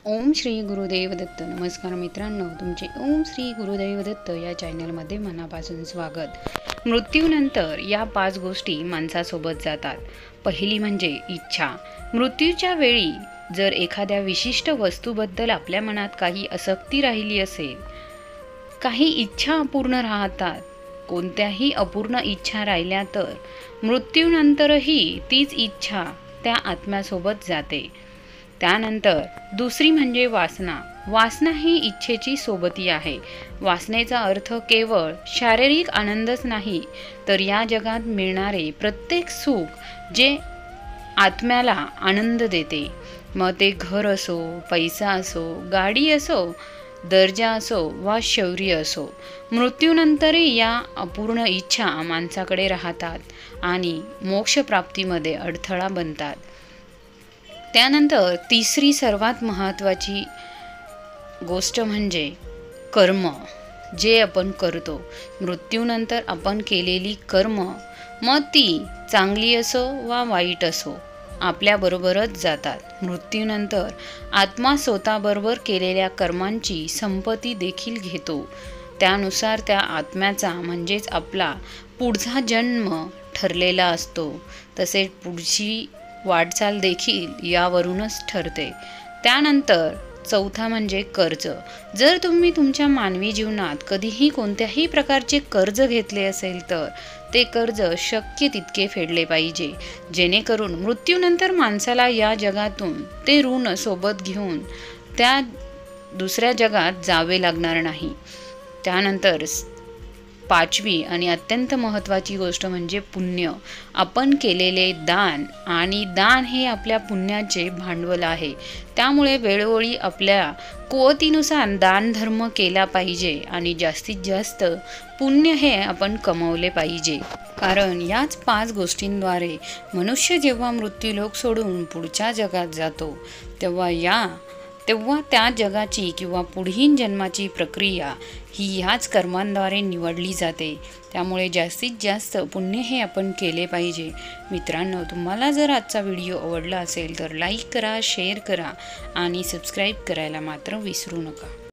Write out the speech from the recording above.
ओम श्री गुरुदेव दत्त. नमस्कार मित्रांनो, तुमचे ओम श्री गुरुदेव दत्त या चॅनलमध्ये मनापासून स्वागत. मृत्यूनंतर या 5 गोष्टी माणसासोबत जातात. पहिली म्हणजे इच्छा. मृत्यूच्या वेळी जर एखाद्या विशिष्ट वस्तूबद्दल आपल्या मनात काही आसक्ती राहिली असेल, काही इच्छा अपूर्ण राहतात, कोणत्याही अपूर्ण इच्छा राहिल्या तर मृत्यूनंतरही तीच इच्छा त्या आत्म्यासोबत जाते. त्यानंतर दुसरी म्हणजे वासना. वासना ही इच्छेची सोबती आहे. वासनेचा अर्थ केवळ शारीरिक आनंदच नाही, तर या जगात मिळणारे प्रत्येक सुख जे आत्म्याला आनंद देते, मग ते घर असो, पैसा असो, गाडी असो, दर्जा असो वा शौर्य असो, मृत्यूनंतरही या अपूर्ण इच्छा माणसाकडे राहतात आणि मोक्षप्राप्तीमध्ये अडथळा बनतात. त्यानंतर तिसरी सर्वात महत्त्वाची गोष्ट म्हणजे कर्म. जे आपण करतो, मृत्यूनंतर आपण केलेली कर्म, मग ती चांगली असो वा वाईट असो, आपल्याबरोबरच जातात. मृत्यूनंतर आत्मा स्वतःबरोबर केलेल्या कर्मांची संपत्ती देखील घेतो. त्यानुसार त्या आत्म्याचा म्हणजेच आपला पुढचा जन्म ठरलेला असतो. तसेच पुढची वाटचाल देखील यावरूनच ठरते. त्यानंतर चौथा म्हणजे कर्ज. जर तुम्ही तुमच्या मानवी जीवनात कधीही कोणत्याही प्रकारचे कर्ज घेतले असेल तर ते कर्ज शक्य तितके फेडले पाहिजे, जेणेकरून मृत्यूनंतर माणसाला या जगातून ते ऋण सोबत घेऊन त्या दुसऱ्या जगात जावे लागणार नाही. त्यानंतर पाचवी आणि अत्यंत महत्त्वाची गोष्ट म्हणजे पुण्य. आपण केलेले दान, आणि दान हे आपल्या पुण्याचे भांडवल आहे. त्यामुळे वेळोवेळी आपल्या कुवतीनुसार दानधर्म केला पाहिजे आणि जास्तीत जास्त पुण्य हे आपण कमवले पाहिजे. कारण याच 5 गोष्टींद्वारे मनुष्य जेव्हा मृत्यूलोक सोडून पुढच्या जगात जातो, तेव्हा त्या जगाची किंवा पुढील जन्माची प्रक्रिया ही ह्याच कर्मांद्वारे निवडली जाते. त्यामुळे जास्तीत जास्त पुण्य हे आपण केले पाहिजे. मित्रांनो, तुम्हाला जर आजचा व्हिडिओ आवडला असेल तर लाईक करा, शेअर करा आणि सबस्क्राईब करायला मात्र विसरू नका.